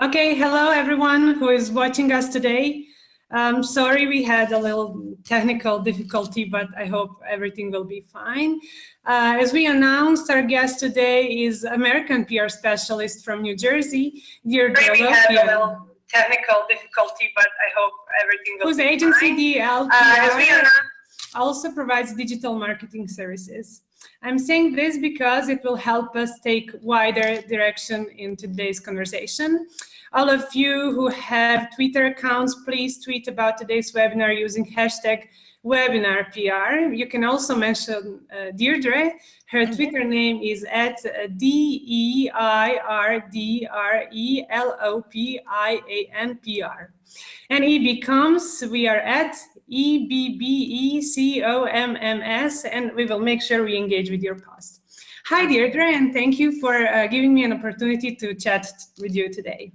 Okay, hello everyone who is watching us today. Sorry we had a little technical difficulty, but I hope everything will be fine. As we announced, our guest today is American PR specialist from New Jersey, Deirdre Lopian. We had a little technical difficulty, but I hope everything will be fine. Whose agency DLPR also provides digital marketing services. I'm saying this because it will help us take wider direction in today's conversation. All of you who have Twitter accounts, please tweet about today's webinar using hashtag #WebinarPR. You can also mention Deirdre. Her Twitter name is @DeirdreLopianPR. And EBBE comes, we are at EBBECOMMS, and we will make sure we engage with your post. Hi, Deirdre, and thank you for giving me an opportunity to chat with you today.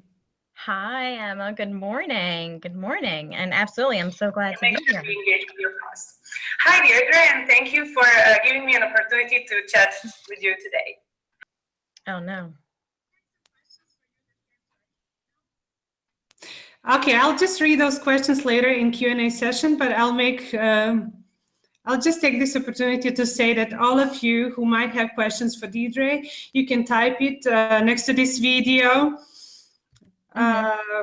Hi, Emma. Good morning. Good morning. And absolutely, I'm so glad to be here. We engage with your post. Hi, Deirdre, and thank you for giving me an opportunity to chat with you today. Oh, no. Okay, I'll just read those questions later in Q&A session, but I'll just take this opportunity to say that all of you who might have questions for Deirdre, you can type it next to this video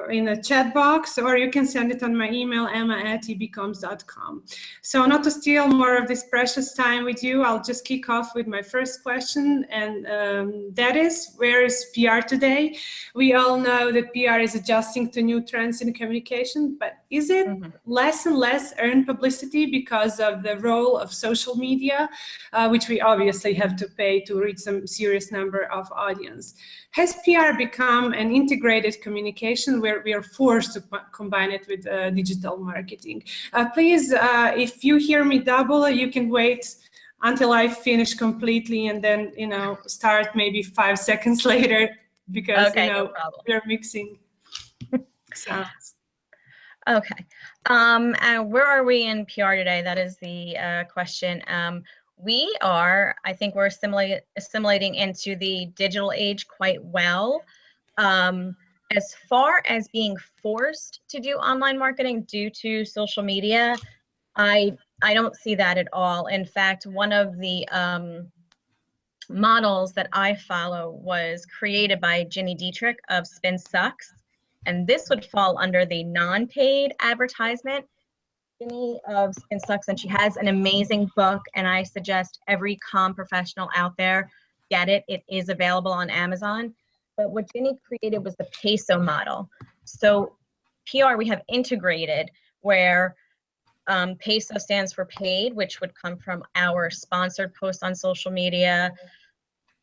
in the chat box, or you can send it on my email, emma@ebbecoms.com. So not to steal more of this precious time with you, I'll just kick off with my first question, and that is, where is PR today? We all know that PR is adjusting to new trends in communication, but is it less and less earned publicity because of the role of social media, which we obviously have to pay to reach some serious number of audience? Has PR become an integrated communication where we are forced to combine it with digital marketing? Please, if you hear me double, you can wait until I finish completely and then, start maybe 5 seconds later, because, no we're mixing sounds. Okay. And where are we in PR today? That is the question. We are, I think we're assimilating into the digital age quite well. As far as being forced to do online marketing due to social media, I don't see that at all. In fact, one of the models that I follow was created by Ginny Dietrich of Spin Sucks, and this would fall under the non-paid advertisement. Ginny of Spin Sucks, and she has an amazing book, and I suggest every comm professional out there get it. It is available on Amazon. But what Ginny created was the peso model. So PR we have integrated, where peso stands for paid, which would come from our sponsored posts on social media,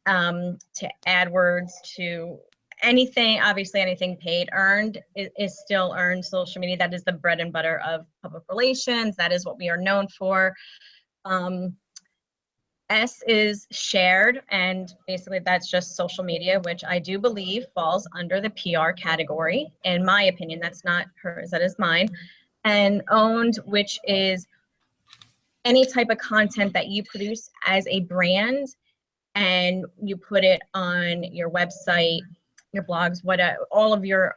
to AdWords, to anything, obviously anything paid. Earned is still earned social media. That is the bread and butter of public relations. That is what we are known for. S is shared, and basically that's just social media, which I do believe falls under the PR category. In my opinion, that's not hers, that is mine. And owned, which is any type of content that you produce as a brand and you put it on your website, your blogs, all of your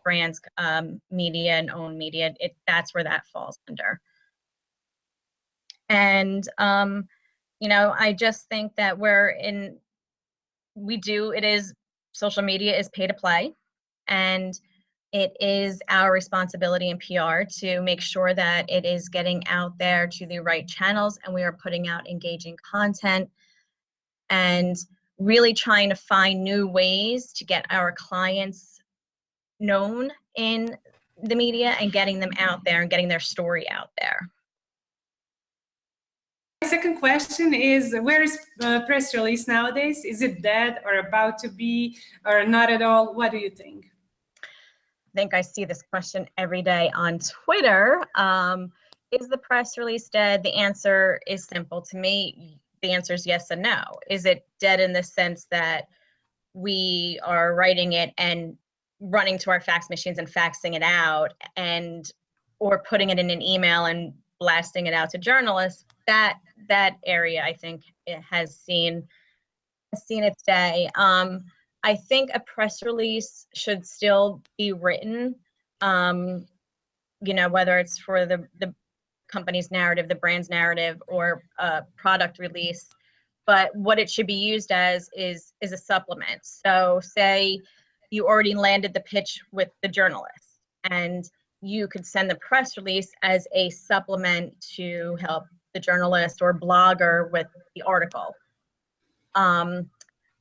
brands, media and owned media, that's where that falls under. And I just think that social media is pay to play, and it is our responsibility in PR to make sure that it is getting out there to the right channels, and we are putting out engaging content and really trying to find new ways to get our clients known in the media and getting them out there and getting their story out there. My second question is, where is press release nowadays? Is it dead or about to be, or not at all? What do you think? I think I see this question every day on Twitter. Is the press release dead? The answer is simple to me. The answer is yes and no. Is it dead in the sense that we are writing it and running to our fax machines and faxing it out, or putting it in an email and blasting it out to journalists? That area, I think, it has seen its day. I think a press release should still be written, you know, whether it's for the company's narrative, the brand's narrative, or a product release. But what it should be used as is a supplement. So say you already landed the pitch with the journalist, and you could send the press release as a supplement to help the journalist or blogger with the article.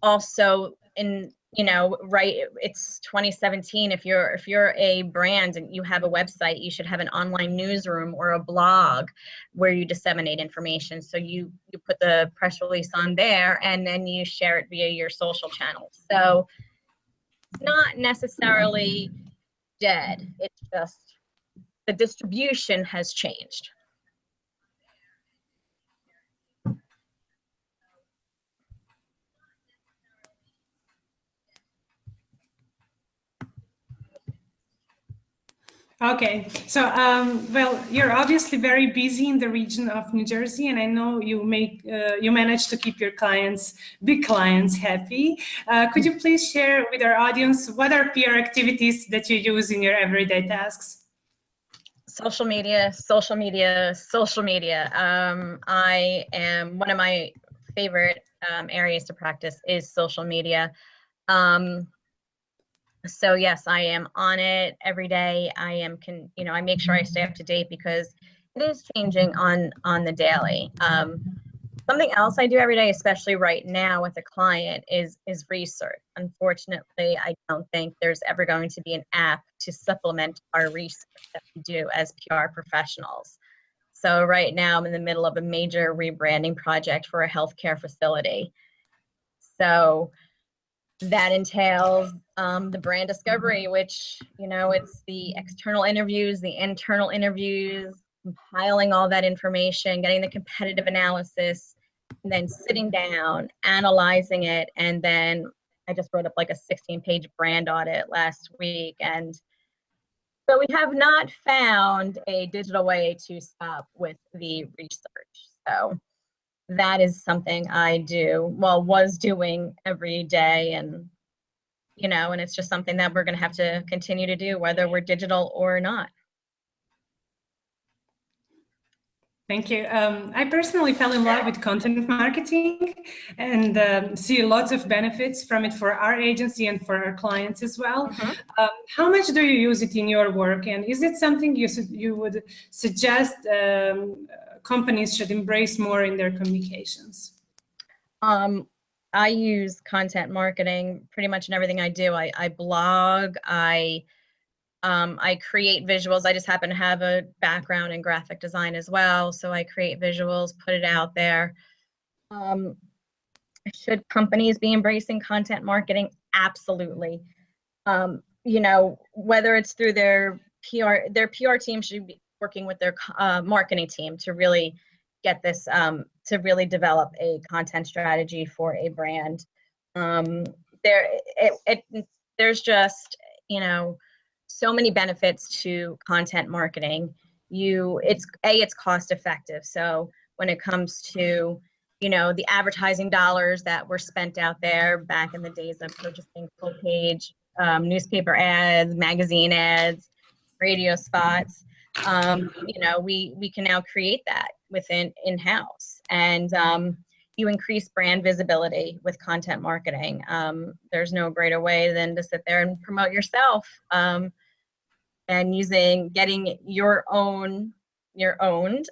Also, in, you know, right, it's 2017. If you're a brand and you have a website, you should have an online newsroom or a blog where you disseminate information. So you put the press release on there, and then you share it via your social channels. So it's not necessarily dead. It's just the distribution has changed. Okay, so well, you're obviously very busy in the region of New Jersey, and I know you manage to keep your big clients happy. Could you please share with our audience what are PR activities that you use in your everyday tasks? Social media, social media, social media. I am, one of my favorite areas to practice is social media. So yes, I am on it every day. I am, you know, I make sure I stay up to date because it is changing on the daily. Something else I do every day, especially right now with a client, is research. Unfortunately, I don't think there's ever going to be an app to supplement our research that we do as PR professionals. So right now I'm in the middle of a major rebranding project for a healthcare facility. So that entails the brand discovery, which, you know, it's the external interviews, the internal interviews, compiling all that information, getting the competitive analysis, and then sitting down, analyzing it. And then I just wrote up like a 16-page brand audit last week. And so we have not found a digital way to stop with the research. So that is something I do, well, was doing every day. And, you know, and it's just something that we're going to have to continue to do, whether we're digital or not. Thank you. I personally fell in love with content marketing and see lots of benefits from it for our agency and for our clients as well. Mm-hmm. How much do you use it in your work? And is it something you would suggest companies should embrace more in their communications? I use content marketing pretty much in everything I do. I blog, I create visuals. I just happen to have a background in graphic design as well. So I create visuals, put it out there. Should companies be embracing content marketing? Absolutely. You know, whether it's through their PR team should be working with their marketing team to really get this, to really develop a content strategy for a brand. There's just, you know, so many benefits to content marketing. It's cost effective. So when it comes to, you know, the advertising dollars that were spent out there back in the days of purchasing full page newspaper ads, magazine ads, radio spots, you know, we can now create that within in-house, and you increase brand visibility with content marketing. There's no greater way than to sit there and promote yourself, and getting your owned,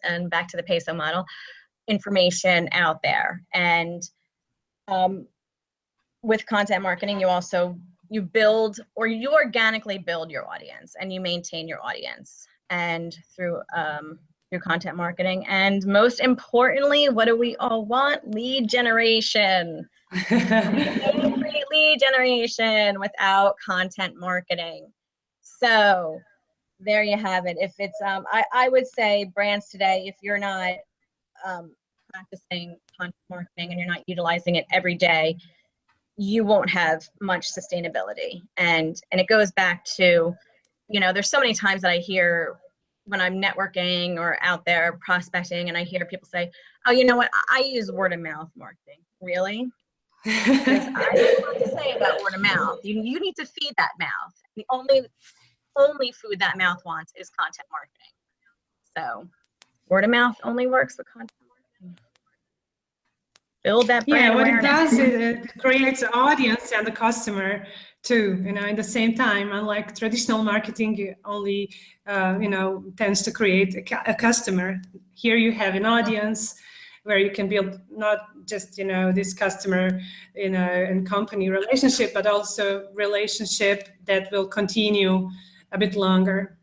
and back to the peso model, information out there. And with content marketing, you build, or you organically build your audience, and you maintain your audience, and through content marketing. And most importantly, what do we all want? Lead generation. No great lead generation without content marketing. So there you have it. If it's I would say brands today, if you're not practicing content marketing and you're not utilizing it every day, you won't have much sustainability. And it goes back to, you know, there's so many times that I hear when I'm networking or out there prospecting, and I hear people say, oh, you know what, I use word of mouth marketing. Really? Because I don't know what to say about word of mouth. You need to feed that mouth. The only food that mouth wants is content marketing. So word of mouth only works with content marketing. Build that brand awareness. Yeah, what it does, it creates an audience and the customer too, you know, in the same time. Unlike traditional marketing, you only, you know, tends to create a customer. Here you have an audience where you can build not just, you know, this customer, you know, and company relationship, but also relationship that will continue a bit longer.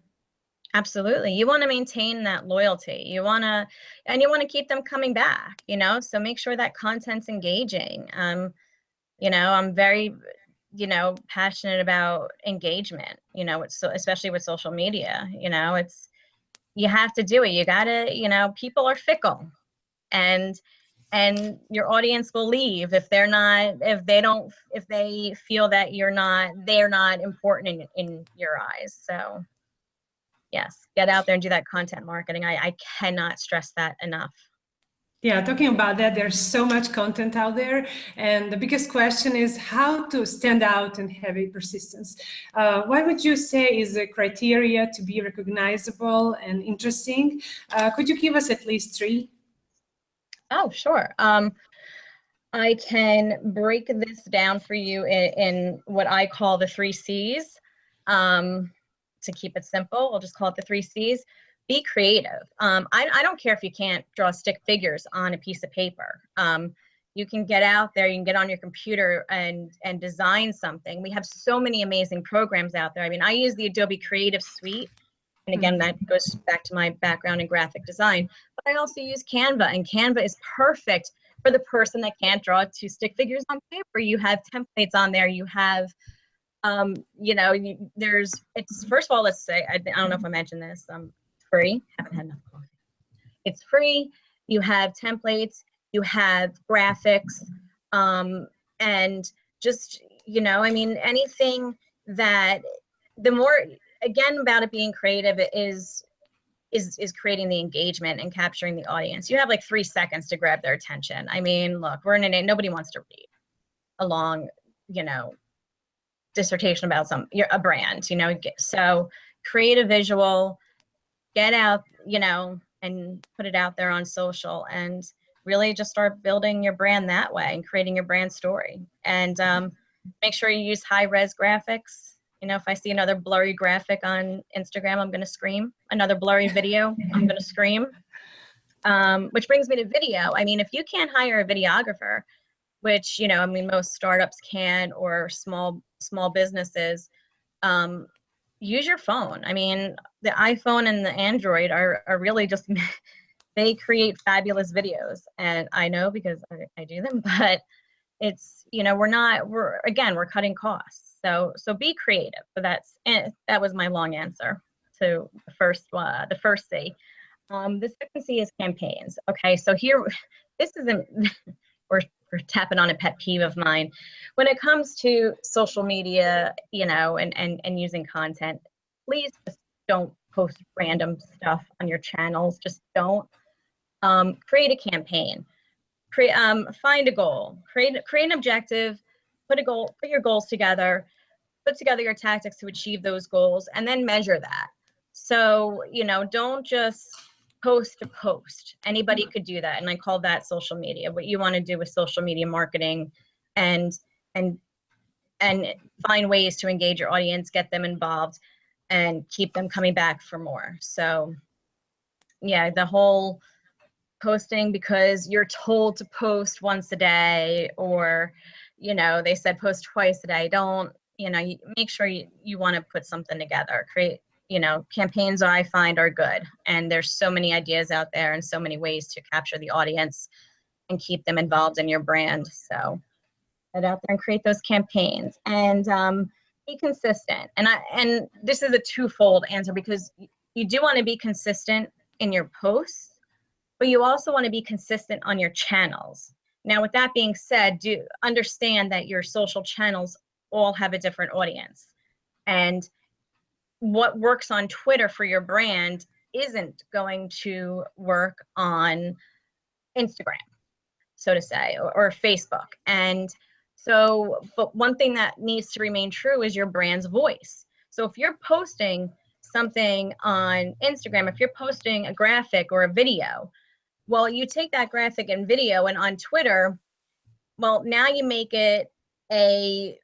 Absolutely. You want to maintain that loyalty. You want to keep them coming back, you know, so make sure that content's engaging. You know, I'm very, you know, passionate about engagement, you know, especially with social media, you know, you have to do it. You gotta, you know, people are fickle, and your audience will leave if they feel that they're not important in your eyes. So yes, get out there and do that content marketing. I cannot stress that enough. Yeah, talking about that, there's so much content out there. And the biggest question is how to stand out and have a persistence. What would you say is the criteria to be recognizable and interesting? Could you give us at least 3? Oh, sure. I can break this down for you in what I call the 3 C's. To keep it simple, we'll just call it the 3 C's. Be creative. I don't care if you can't draw stick figures on a piece of paper. You can get out there, you can get on your computer and design something. We have so many amazing programs out there. I mean, I use the Adobe Creative Suite. And again, that goes back to my background in graphic design. But I also use Canva, and Canva is perfect for the person that can't draw 2 stick figures on paper. You have templates on there. You have you know, it's first of all, let's say, I don't know if I mentioned this, free. Haven't had enough coffee. It's free. You have templates, you have graphics, and just, you know, I mean, anything that the more, again, about it being creative is creating the engagement and capturing the audience. You have like 3 seconds to grab their attention. I mean, look, we're in an age, nobody wants to read a long, you know, dissertation about a brand, you know. So create a visual, get out, you know, and put it out there on social, and really just start building your brand that way and creating your brand story. And make sure you use high-res graphics. You know, if I see another blurry graphic on Instagram, I'm going to scream. Another blurry video, I'm going to scream. Which brings me to video. I mean, if you can't hire a videographer, which, you know, I mean, most startups can, or small businesses, use your phone. I mean, the iPhone and the Android are really just, they create fabulous videos. And I know because I do them, but it's, you know, we're cutting costs. So be creative. So that was my long answer to the first C. The second C is campaigns. Okay, so here, this isn't, we're tapping on a pet peeve of mine. When it comes to social media, you know, and using content, please just don't post random stuff on your channels. Just don't. Create a campaign. Find a goal. Create an objective. Put your goals together. Put together your tactics to achieve those goals, and then measure that. So, you know, don't just post to post. Anybody could do that, and I call that social media. What you want to do with social media marketing, and find ways to engage your audience, get them involved, and keep them coming back for more. So yeah, the whole posting because you're told to post once a day, or, you know, they said post twice a day. Don't, you know, you make sure you want to put something together. Create, you know, campaigns I find are good, and there's so many ideas out there and so many ways to capture the audience and keep them involved in your brand. So get out there and create those campaigns, and be consistent. And this is a twofold answer, because you do want to be consistent in your posts, but you also want to be consistent on your channels. Now, with that being said, do understand that your social channels all have a different audience, and what works on Twitter for your brand isn't going to work on Instagram, so to say, or Facebook. And So, but one thing that needs to remain true is your brand's voice. So if you're posting something on Instagram, if you're posting a graphic or a video, well, you take that graphic and video, and on Twitter, well, now you make it a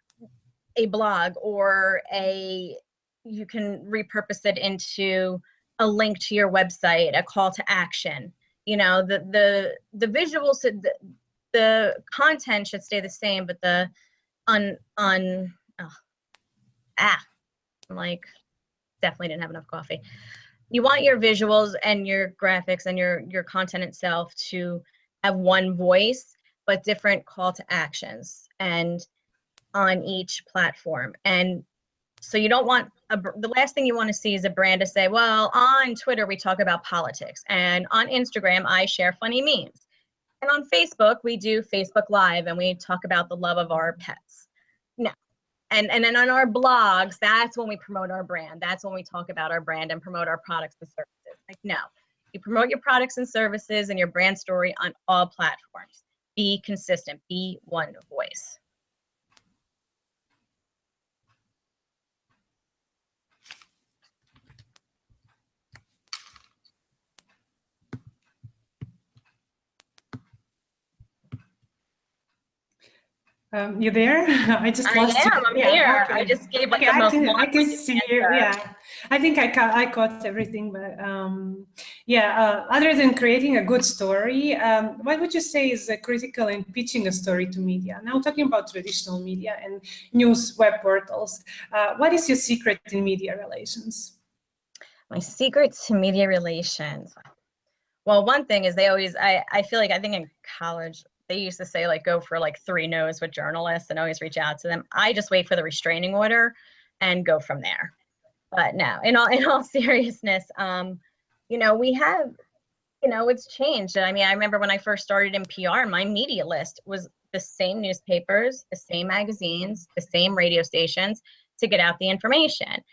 blog, or you can repurpose it into a link to your website, a call to action. You know, the visuals, the content should stay the same, but the I'm like, definitely didn't have enough coffee. You want your visuals and your graphics and your content itself to have one voice, but different call to actions and on each platform. And so you don't want the last thing you want to see is a brand to say, well, on Twitter we talk about politics, and on Instagram I share funny memes, and on Facebook we do Facebook Live and we talk about the love of our pets. No. And then on our blogs, that's when we promote our brand. That's when we talk about our brand and promote our products and services. Like, no, you promote your products and services and your brand story on all platforms. Be consistent, be one voice. You there? I just lost you. I'm here. Okay. I just gave like the most I can see you. Yeah, I think I caught everything. But other than creating a good story, what would you say is critical in pitching a story to media? Now talking about traditional media and news web portals, what is your secret in media relations? My secret to media relations. Well, one thing is they always, I feel like, I think in college, they used to say like, go for like 3 no's with journalists and always reach out to them. I just wait for the restraining order and go from there. But no, in all seriousness, you know, we have, you know, it's changed. I mean, I remember when I first started in PR, my media list was the same newspapers, the same magazines, the same radio stations to get out the information.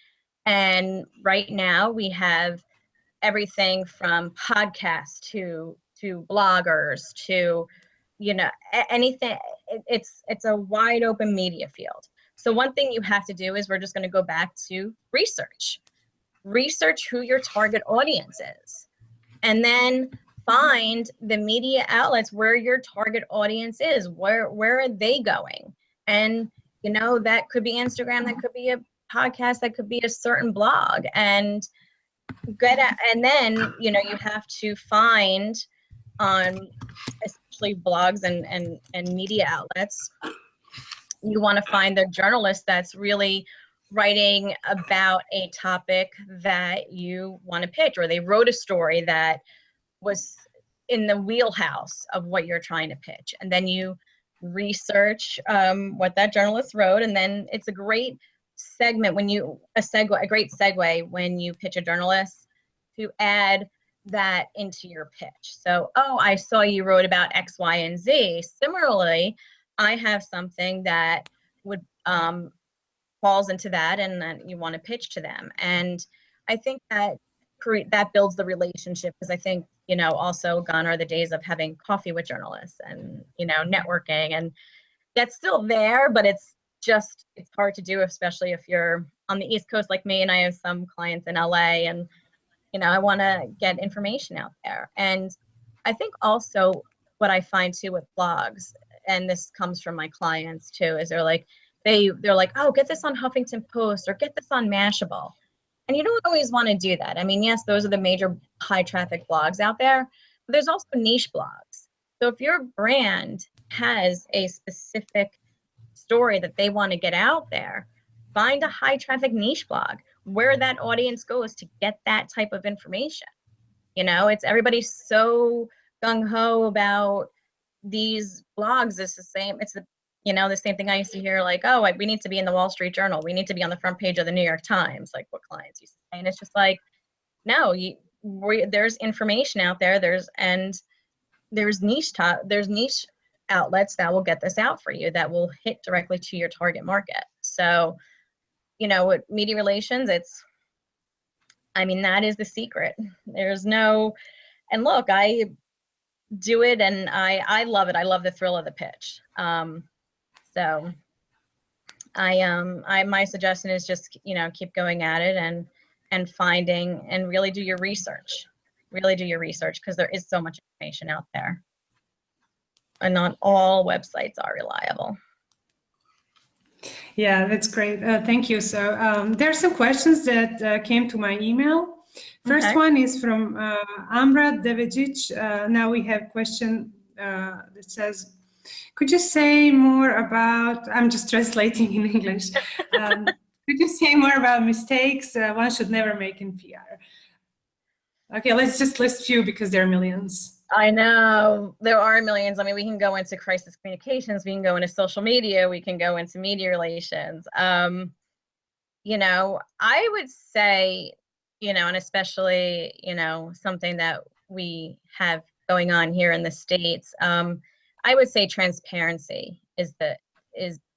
And right now we have everything from podcasts to bloggers to, you know, anything. It's a wide open media field. So one thing you have to do is, we're just going to go back to research who your target audience is, and then find the media outlets where your target audience is. Where are they going? And, you know, that could be Instagram, that could be a podcast, that could be a certain blog, and and then, you know, you have to find on especially blogs and media outlets, you want to find the journalist that's really writing about a topic that you want to pitch, or they wrote a story that was in the wheelhouse of what you're trying to pitch. And then you research what that journalist wrote, and then it's a great segment when you, a great segue when you pitch a journalist to add that into your pitch. So, oh, I saw you wrote about X, Y, and Z. Similarly, I have something that would falls into that, and then you want to pitch to them. And I think that that builds the relationship, because I think, you know, also gone are the days of having coffee with journalists and, you know, networking, and that's still there, but it's hard to do, especially if you're on the East Coast like me, and I have some clients in LA, and, you know, I want to get information out there. And I think also what I find too with blogs, and this comes from my clients too, is they're like, oh, get this on Huffington Post or get this on Mashable. And you don't always want to do that. I mean, yes, those are the major high traffic blogs out there, but there's also niche blogs. So if your brand has a specific story that they want to get out there, find a high traffic niche blog where that audience goes to get that type of information. You know, it's everybody's so gung-ho about these blogs. It's the same, it's the, you know, the same thing I used to hear, like, oh, we need to be in the Wall Street Journal, we need to be on the front page of the New York Times, like what clients used to say. And it's just like, no, there's information out there, there's niche outlets that will get this out for you, that will hit directly to your target market. So, you know, with media relations, I mean, that is the secret. There's no, and look, I do it and I love it. I love the thrill of the pitch. So my suggestion is just, keep going at it and finding and really do your research. Really do your research, because there is so much information out there. And not all websites are reliable. Yeah, that's great. Thank you. So there are some questions that came to my email. First one is from Amra Devejic. Now we have a question that says, could you say more about, I'm just translating in English. Could you say more about mistakes one should never make in PR? Okay, let's just list a few because there are millions. I know there are millions. I mean, we can go into crisis communications, we can go into social media, we can go into media relations. I would say, and especially, something that we have going on here in the States, I would say transparency is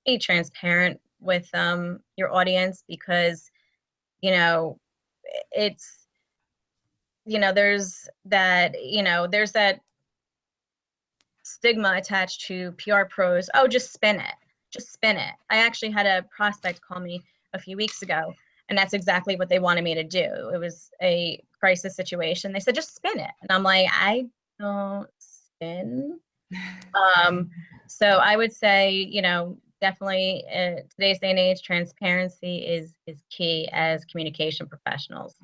be transparent with your audience, because, it's, there's that stigma attached to PR pros. Oh, just spin it. Just spin it. I actually had a prospect call me a few weeks ago, and that's exactly what they wanted me to do. It was a crisis situation. They said, just spin it. And I'm like, I don't spin. So I would say, definitely today's day and age, transparency is key as communication professionals.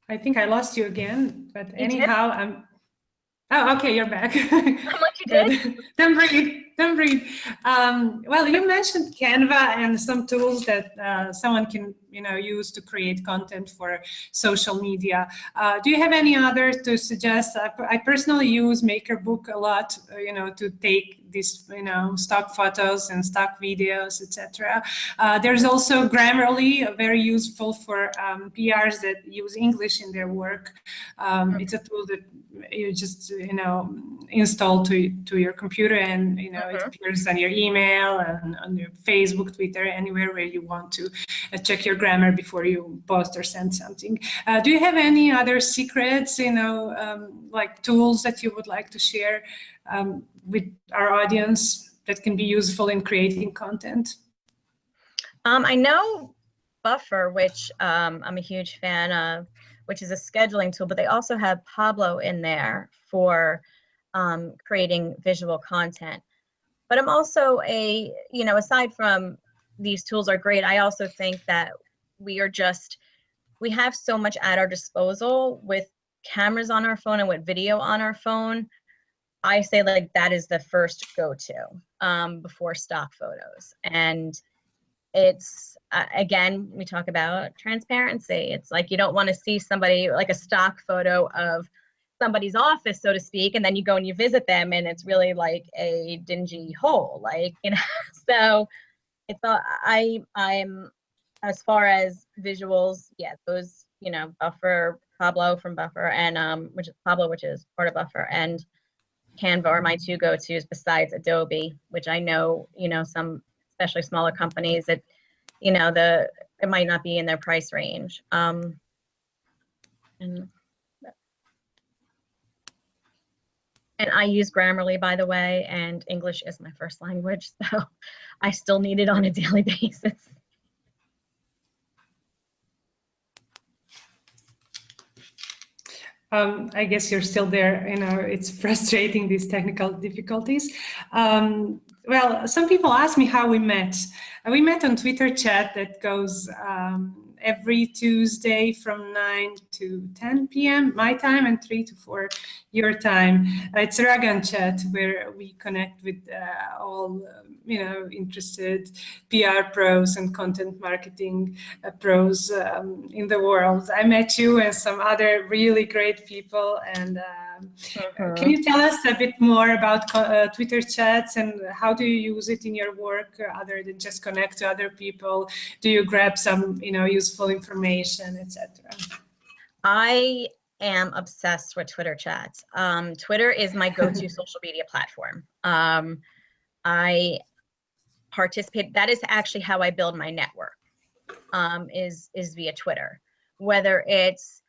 I think I lost you again, but anyhow, I'm. Oh, okay, you're back. I'm like, you did? Don't breathe. Don't breathe. Well, you mentioned Canva and some tools that someone can, use to create content for social media. Do you have any others to suggest? I personally use MakerBook a lot, to take these, stock photos and stock videos, etc. There's also Grammarly, very useful for PRs that use English in their work. It's a tool that you just, install to your computer, and, it appears on your email and on your Facebook, Twitter, anywhere where you want to check your grammar before you post or send something. Do you have any other secrets, like tools that you would like to share with our audience that can be useful in creating content? I know Buffer, which I'm a huge fan of, which is a scheduling tool, but they also have Pablo in there for creating visual content. But I'm also aside from these tools are great, I also think that we have so much at our disposal with cameras on our phone and with video on our phone. I say like that is the first go-to before stock photos. And it's, again, we talk about transparency. It's like you don't want to see somebody, like a stock photo of somebody's office, so to speak, and then you go and you visit them and it's really like a dingy hole, so it's I'm as far as visuals, yeah, those, Pablo from Buffer, and which is part of Buffer, and Canva are my two go-tos, besides Adobe, which I know, some, especially smaller companies, that, it might not be in their price range. And I use Grammarly, by the way, and English is my first language, so I still need it on a daily basis. I guess you're still there. It's frustrating, these technical difficulties. Well, some people ask me how we met. We met on Twitter chat that goes every Tuesday from 9 to 10 p.m. my time and 3 to 4 your time. It's a Ragan chat where we connect with all interested PR pros and content marketing pros in the world. I met you and some other really great people, and can you tell us a bit more about Twitter chats and how do you use it in your work other than just connect to other people? Do you grab some useful information, etc.? I am obsessed with Twitter chats. Twitter is my go-to social media platform. I participate. That is actually how I build my network, is via Twitter, whether it's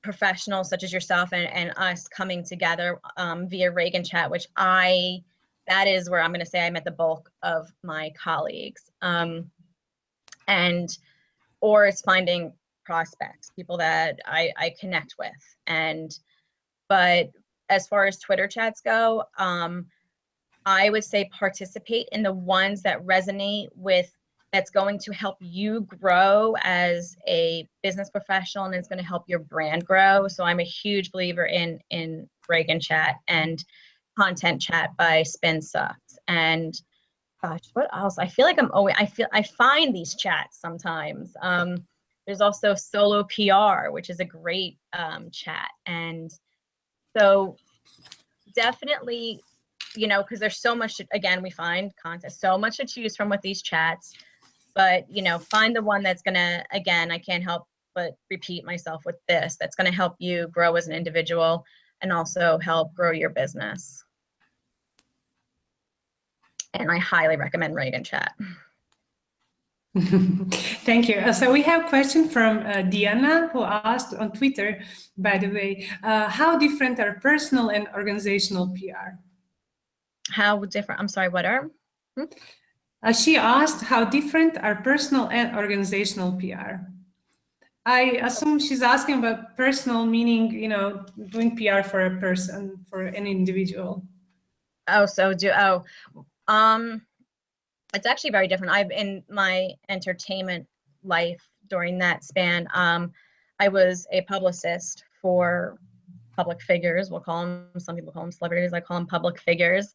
professionals such as yourself and us coming together via Reagan Chat, which that is where I'm going to say I met the bulk of my colleagues, or it's finding prospects, people that I connect with. But as far as Twitter chats go, I would say participate in the ones that resonate with, that's going to help you grow as a business professional and is going to help your brand grow. So I'm a huge believer in Reagan Chat and Content Chat by Spin Sucks. And gosh, what else? I feel like I find these chats sometimes. There's also Solo PR, which is a great chat. And so definitely, you know, because there's so much, again, we find content, so much to choose from with these chats, but, you know, find the one that's gonna, again, I can't help but repeat myself with this, that's gonna help you grow as an individual and also help grow your business. And I highly recommend Reagan Chat. Thank you. So we have a question from Diana, who asked on Twitter, by the way, how different are personal and organizational PR? How different? I'm sorry, what are? She asked how different are personal and organizational PR. I assume she's asking about personal, meaning, you know, doing PR for a person, for an individual. Oh, it's actually very different. In my entertainment life during that span, I was a publicist for public figures. We'll call them, some people call them celebrities, I call them public figures.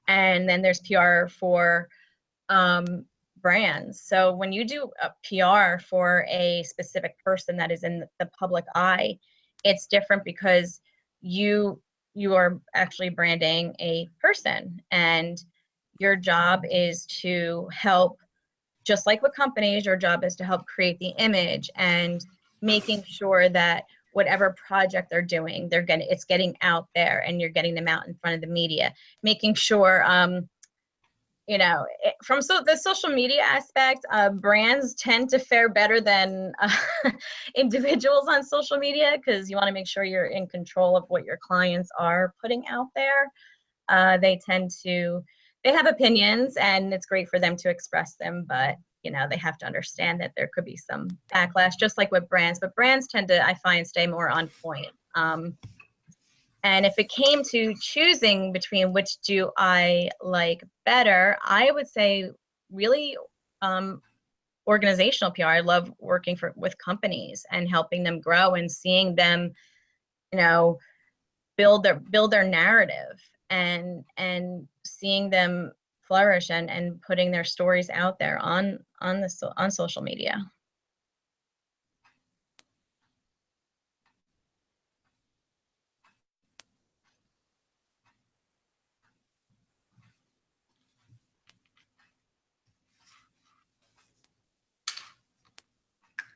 And then there's PR for brands. So when you do a PR for a specific person that is in the public eye, it's different because you are actually branding a person, and your job is to help, just like with companies, your job is to help create the image and making sure that whatever project they're doing, it's getting out there and you're getting them out in front of the media, making sure, you know, from the social media aspect, brands tend to fare better than individuals on social media, because you want to make sure you're in control of what your clients are putting out there. They have opinions, and it's great for them to express them, but you know, they have to understand that there could be some backlash, just like with brands. But brands tend to, I find, stay more on point. And if it came to choosing between which do I like better, I would say really organizational PR. I love working with companies and helping them grow and seeing them, you know, build their narrative and seeing them flourish and putting their stories out there on social media.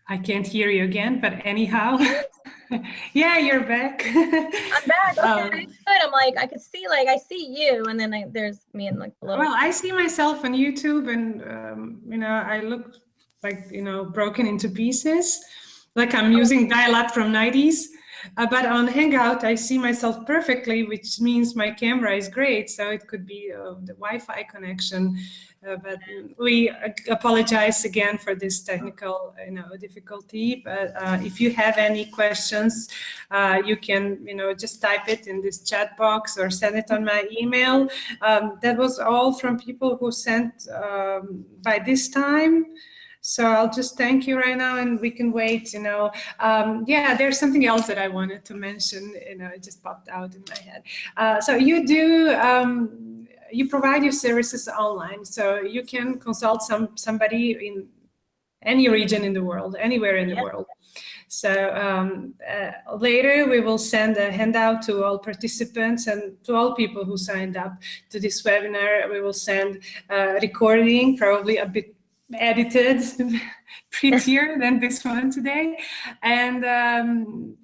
I can't hear you again, but anyhow, yeah, you're back. I'm back. Okay, good. I'm like, I could see, like, I see you, and then there's me and like a little. Well, I see myself on YouTube, and you know, I look like, you know, broken into pieces, like I'm using dial-up from 90s. But on Hangout, I see myself perfectly, which means my camera is great. So it could be the Wi-Fi connection. But we apologize again for this technical, you know, difficulty. But if you have any questions, you can, you know, just type it in this chat box or send it on my email. That was all from people who sent by this time. So I'll just thank you right now, and we can wait, you know. Yeah, there's something else that I wanted to mention, you know, it just popped out in my head. So you do, you provide your services online, so you can consult somebody in any region in the world, anywhere in the world. So later we will send a handout to all participants and to all people who signed up to this webinar. We will send a recording, probably a bit edited, prettier than this one today, and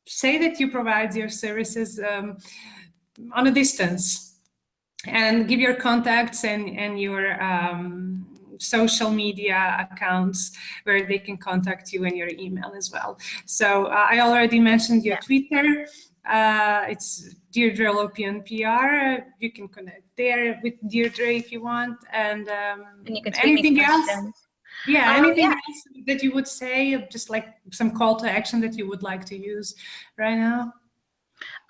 say that you provide your services on a distance. and give your contacts and your social media accounts where they can contact you, and your email as well. So I already mentioned your Twitter. It's Deirdre Lopian PR. You can connect there with Deirdre if you want. And you can tweet anything me else? questions. Yeah, anything else that you would say, just like some call to action that you would like to use right now?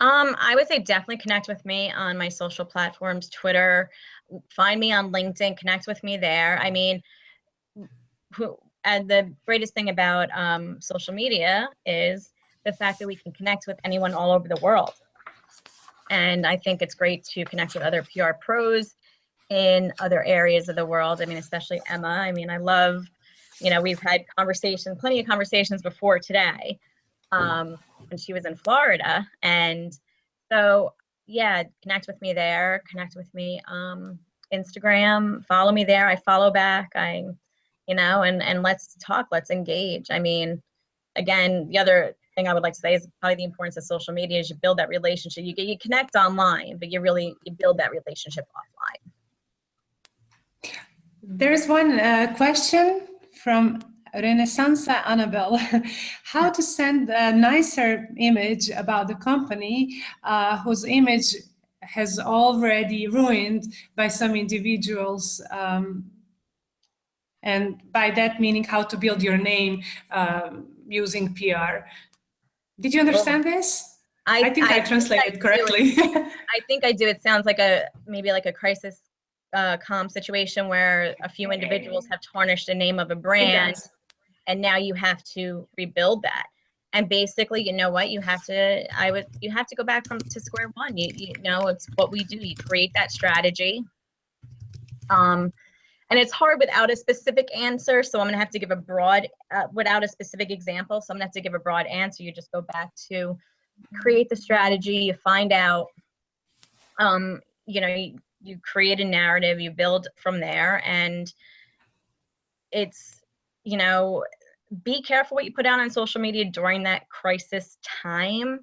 I would say definitely connect with me on my social platforms, Twitter, find me on LinkedIn, connect with me there. I mean, and the greatest thing about social media is the fact that we can connect with anyone all over the world. And I think it's great to connect with other PR pros in other areas of the world. I mean, especially Emma. I mean, I love, you know, we've had conversations, plenty of conversations before today when she was in Florida. And so, yeah, connect with me there, connect with me Instagram, follow me there. I follow back. You know, and let's talk, let's engage. I mean, again, the other thing I would like to say is probably the importance of social media is you build that relationship. You connect online, but you build that relationship offline. There's one question from Renaissance Annabelle. How to send a nicer image about the company whose image has already ruined by some individuals, and by that meaning how to build your name using PR. Did you understand this? I think I translated correctly. I think I do. It sounds like maybe like a crisis comm situation where a few individuals have tarnished the name of a brand, and now you have to rebuild that. And basically, you know what, you have to go back to square one. You know, it's what we do. You create that strategy. And it's hard without a specific answer. So I'm gonna have to give a broad, without a specific example. So I'm gonna have to give a broad answer. You just go back to create the strategy, you find out, you know, you create a narrative, you build from there. And it's, you know, be careful what you put out on social media during that crisis time.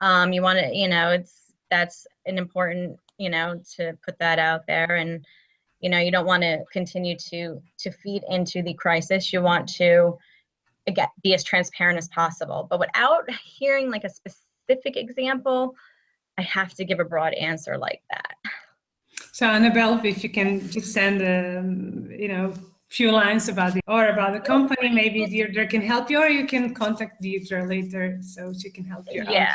You want to, you know, that's an important, you know, to put that out there. And you know, you don't want to continue to feed into the crisis. You want to, again, be as transparent as possible. But without hearing like a specific example, I have to give a broad answer like that. So Annabelle, if you can just send you know, few lines about the company, maybe Deirdre can help you, or you can contact Deirdre later so she can help you out.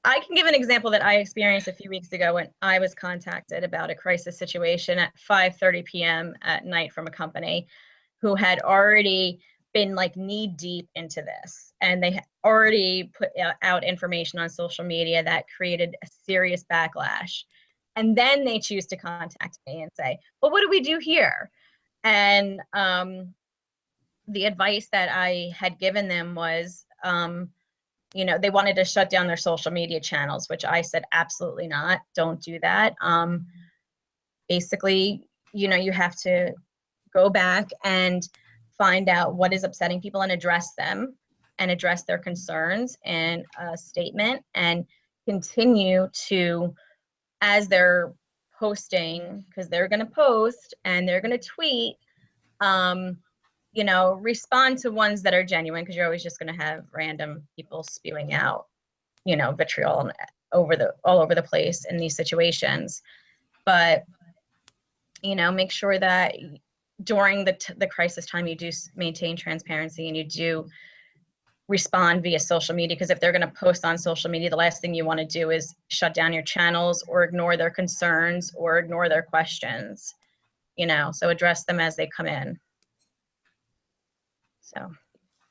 I can give an example that I experienced a few weeks ago when I was contacted about a crisis situation at 5:30 p.m. at night from a company who had already been like knee deep into this. And they had already put out information on social media that created a serious backlash. And then they choose to contact me and say, well, what do we do here? And the advice that I had given them was, you know, they wanted to shut down their social media channels, which I said, absolutely not. Don't do that. Basically, you know, you have to go back and find out what is upsetting people and address them and address their concerns in a statement, and continue to, as they're posting, because they're going to post and they're going to tweet, you know, respond to ones that are genuine, because you're always just going to have random people spewing out, you know, vitriol all over the place in these situations. But, you know, make sure that during the crisis time, you do maintain transparency and you do respond via social media, because if they're going to post on social media, the last thing you want to do is shut down your channels or ignore their concerns or ignore their questions, you know, so address them as they come in. So.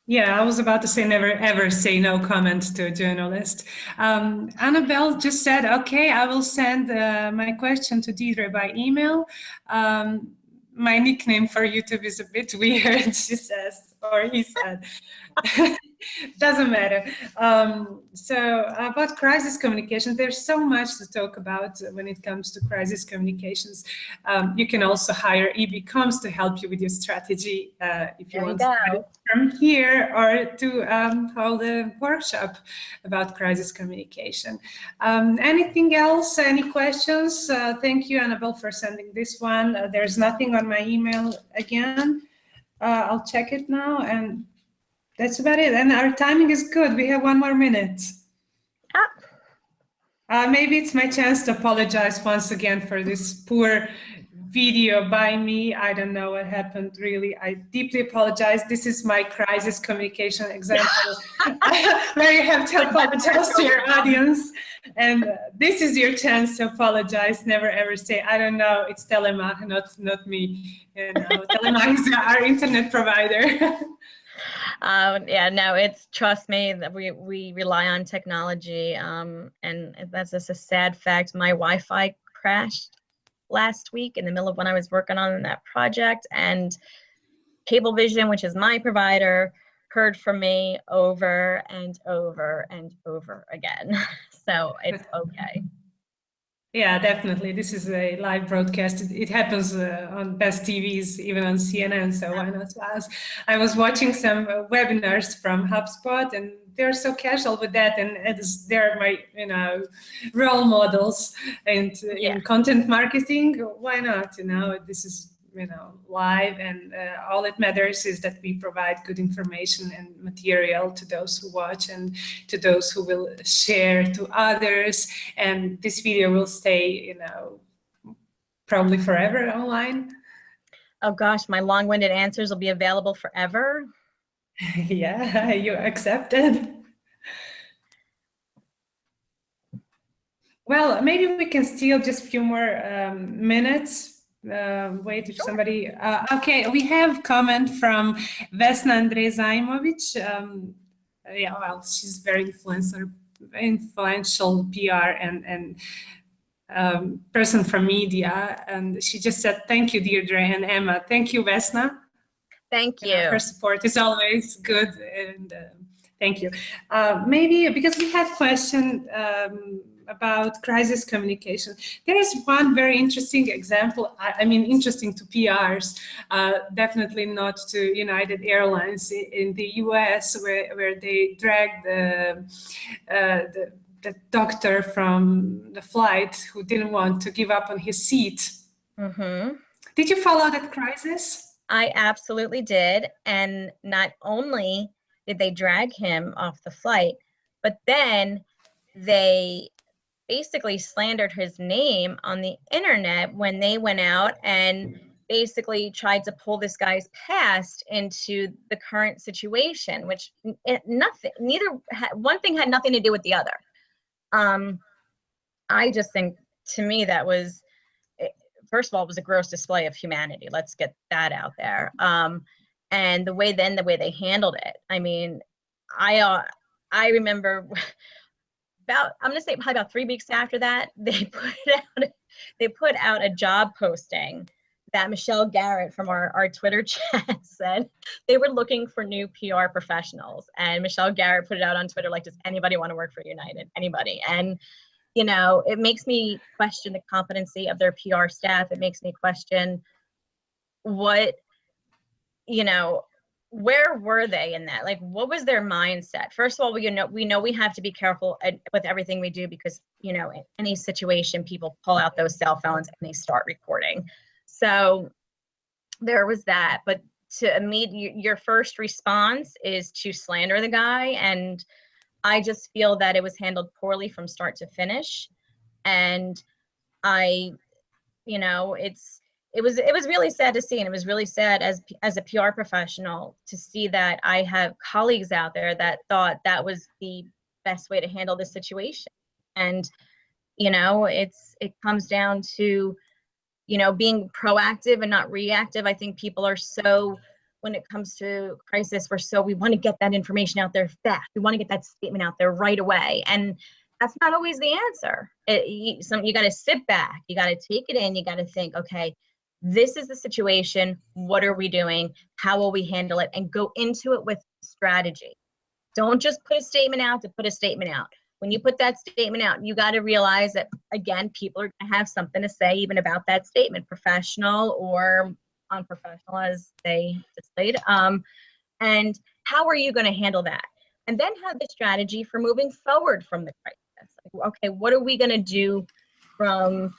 Yeah, I was about to say never ever say no comment to a journalist. Annabelle just said, okay, I will send my question to Deirdre by email. My nickname for YouTube is a bit weird, she says, or he said. Doesn't matter. So about crisis communications, there's so much to talk about when it comes to crisis communications. You can also hire EBBE Comms to help you with your strategy if you want to start from here, or to hold a workshop about crisis communication. Anything else? Any questions? Thank you, Annabelle, for sending this one. There's nothing on my email again. I'll check it now, and that's about it. And our timing is good. We have 1 more minute. Maybe it's my chance to apologize once again for this poor video by me. I don't know what happened, really. I deeply apologize. This is my crisis communication example where you have to apologize to your audience. And this is your chance to apologize. Never ever say, I don't know, it's Telema, not me. You know, Telema is our internet provider. Yeah, no, trust me, that we rely on technology, and that's just a sad fact. My Wi-Fi crashed last week in the middle of when I was working on that project, and Cablevision, which is my provider, heard from me over and over and over again. So it's okay. Yeah, definitely. This is a live broadcast. It happens on best TVs, even on CNN, so why not us? I was watching some webinars from HubSpot, and they're so casual with that, and they're my, role models. And in content marketing, why not? This is, live, and all it matters is that we provide good information and material to those who watch and to those who will share to others. And this video will stay, probably forever online. Oh gosh, my long-winded answers will be available forever. Yeah, you accepted. Well, maybe we can steal just a few more minutes. Wait if somebody, okay, we have comment from Vesna Andrezajmovic. Yeah, well, she's very influential PR and person from media, and she just said, thank you, Deirdre and Emma. Thank you, Vesna. Thank you. Her support is always good, and thank you. Maybe because we had question about crisis communication. There is one very interesting example. I mean, interesting to PRs, definitely not to United Airlines in the US, where they dragged the doctor from the flight who didn't want to give up on his seat. Mm-hmm. Did you follow that crisis? I absolutely did. And not only did they drag him off the flight, but then they basically slandered his name on the internet when they went out and basically tried to pull this guy's past into the current situation, which one thing had nothing to do with the other. I just think, to me, that was, first of all, it was a gross display of humanity. Let's get that out there. And the way they handled it. I mean, I remember I'm going to say probably about 3 weeks after that, they put out a job posting that Michelle Garrett from our Twitter chat said they were looking for new PR professionals. And Michelle Garrett put it out on Twitter, like, does anybody want to work for United? Anybody? And, it makes me question the competency of their PR staff. It makes me question what, where were they in that? Like, what was their mindset? First of all, we know we have to be careful with everything we do, because, in any situation, people pull out those cell phones and they start recording. So there was that. But your first response is to slander the guy. And I just feel that it was handled poorly from start to finish. And it was really sad to see, and it was really sad as a PR professional to see that I have colleagues out there that thought that was the best way to handle this situation. And it comes down to being proactive and not reactive. I think people are so, when it comes to crisis, we want to get that information out there fast. We want to get that statement out there right away, and that's not always the answer. You got to sit back, you got to take it in, you got to think, okay, this is the situation. What are we doing? How will we handle it? And go into it with strategy. Don't just put a statement out to put a statement out. When you put that statement out, you got to realize that, again, people are going to have something to say even about that statement, professional or unprofessional, as they displayed. And how are you going to handle that? And then have the strategy for moving forward from the crisis. Like, okay, what are we going to do from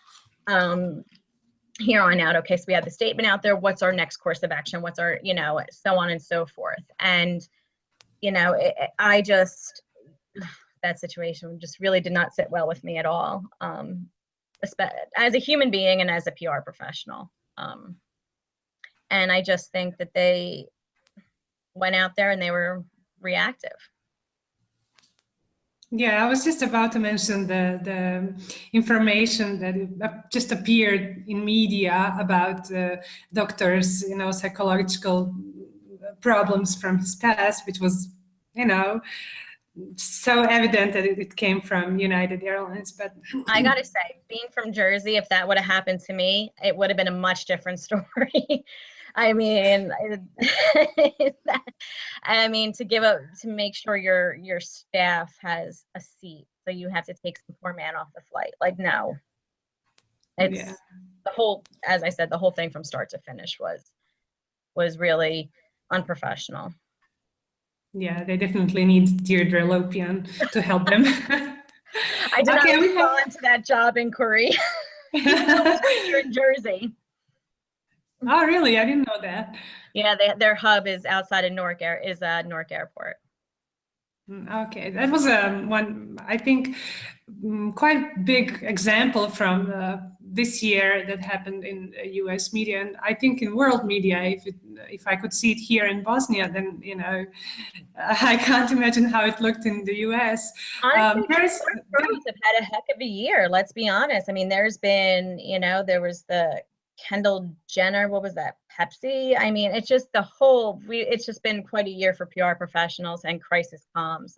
here on out? Okay, so we have the statement out there. What's our next course of action? What's our, you know, so on and so forth. And, you know, I just, that situation just really did not sit well with me at all, as a human being and as a PR professional. And I just think that they went out there and they were reactive. Yeah, I was just about to mention the information that just appeared in media about doctors, you know, psychological problems from his past, which was, you know, so evident that it came from United Airlines. But I gotta say, being from Jersey, if that would have happened to me, it would have been a much different story. I mean, to make sure your staff has a seat, so you have to take some poor man off the flight. Like, no, it's the whole, as I said, the whole thing from start to finish was really unprofessional. Yeah, they definitely need Deirdre Lopian to help them. I did not respond to that job inquiry, even though it's right here in Jersey. Oh, really? I didn't know that. Yeah, their hub is outside of Newark Airport. Okay, that was one, I think, quite big example from this year that happened in U.S. media, and I think in world media. If I could see it here in Bosnia, then, you know, I can't imagine how it looked in the U.S. Honestly, pros have had a heck of a year. Let's be honest. I mean, there's been, you know, there was the Kendall Jenner, what was that, Pepsi? I mean, it's just the whole, it's just been quite a year for PR professionals and crisis comms.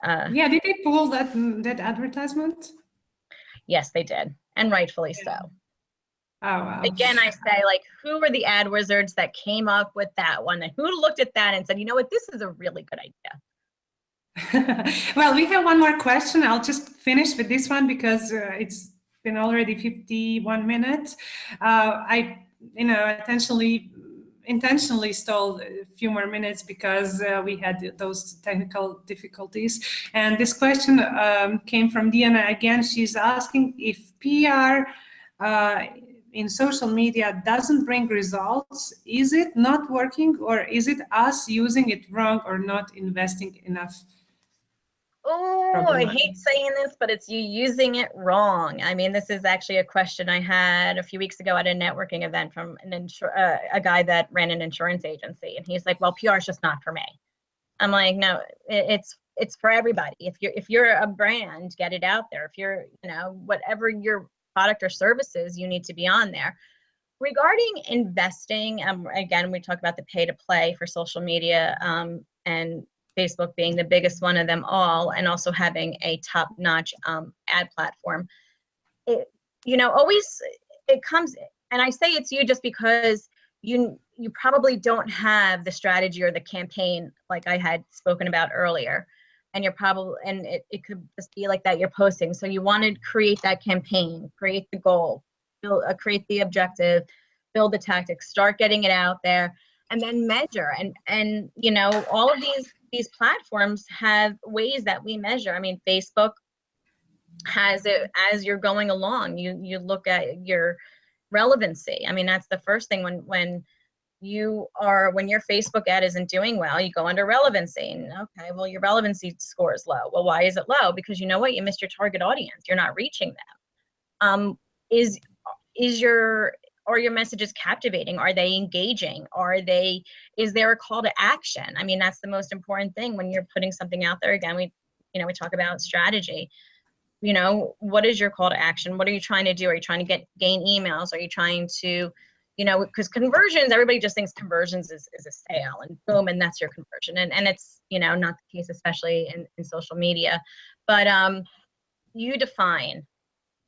Yeah, did they pull that advertisement? Yes, they did, and rightfully so. Oh, wow. Again, I say, like, who were the ad wizards that came up with that one? And who looked at that and said, you know what, this is a really good idea? Well, we have one more question. I'll just finish with this one because it's been already 51 minutes. I, you know, intentionally stole a few more minutes because we had those technical difficulties. And this question came from Diana again. She's asking if PR in social media doesn't bring results, is it not working, or is it us using it wrong or not investing enough? Oh, I hate saying this, but it's you using it wrong. I mean, this is actually a question I had a few weeks ago at a networking event from a guy that ran an insurance agency, and he's like, "Well, PR is just not for me." I'm like, "No, it's for everybody. If you're a brand, get it out there. If you're, you know, whatever your product or services, you need to be on there." Regarding investing, again, we talk about the pay to play for social media, and Facebook being the biggest one of them all, and also having a top-notch ad platform. You know, always it comes, and I say it's you just because you probably don't have the strategy or the campaign like I had spoken about earlier, and you're probably, and it could just be like that you're posting. So you want to create that campaign, create the goal, create the objective, build the tactics, start getting it out there, and then measure. And you know, all of these platforms have ways that we measure. I mean, Facebook has it as you're going along. You look at your relevancy. I mean, that's the first thing when your Facebook ad isn't doing well, you go under relevancy. And okay, well, your relevancy score is low. Well, why is it low? Because you know what? You missed your target audience. You're not reaching them. Are your messages captivating? Are they engaging? Is there a call to action? I mean, that's the most important thing when you're putting something out there. Again, we talk about strategy. You know, what is your call to action? What are you trying to do? Are you trying to gain emails? Are you trying to, you know, because conversions, everybody just thinks conversions is a sale and boom, and that's your conversion. And it's, you know, not the case, especially in social media. But you define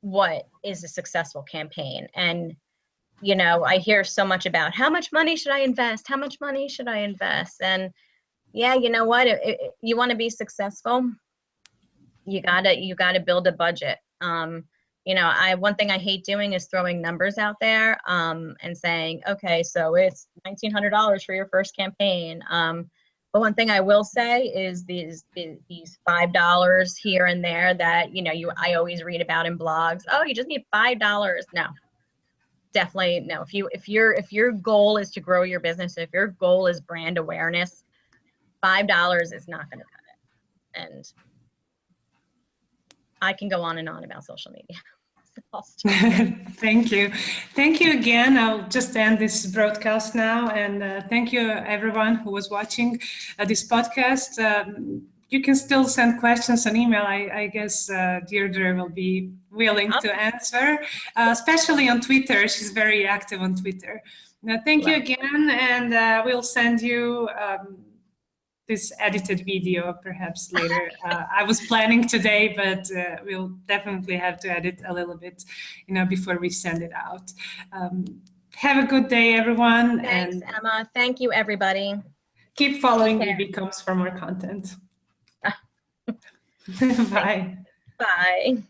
what is a successful campaign. And you know, I hear so much about how much money should I invest? How much money should I invest? And yeah, you know what? You want to be successful, you gotta build a budget. You know, one thing I hate doing is throwing numbers out there and saying, okay, so it's $1,900 for your first campaign. But one thing I will say is these $5 here and there that, you know, I always read about in blogs. Oh, you just need $5. No, definitely no. If your goal is to grow your business, if your goal is brand awareness, $5 is not going to cut it. And I can go on and on about social media. Thank you. Thank you again. I'll just end this broadcast now. And thank you, everyone who was watching this podcast. You can still send questions on email. I guess Deirdre will be willing to answer, especially on Twitter. She's very active on Twitter. Thank you again. And we'll send you this edited video perhaps later. I was planning today, but we'll definitely have to edit a little bit, you know, before we send it out. Have a good day, everyone. Thanks, and Emma. Thank you, everybody. Keep following EBBE Comes for more content. Bye. Bye.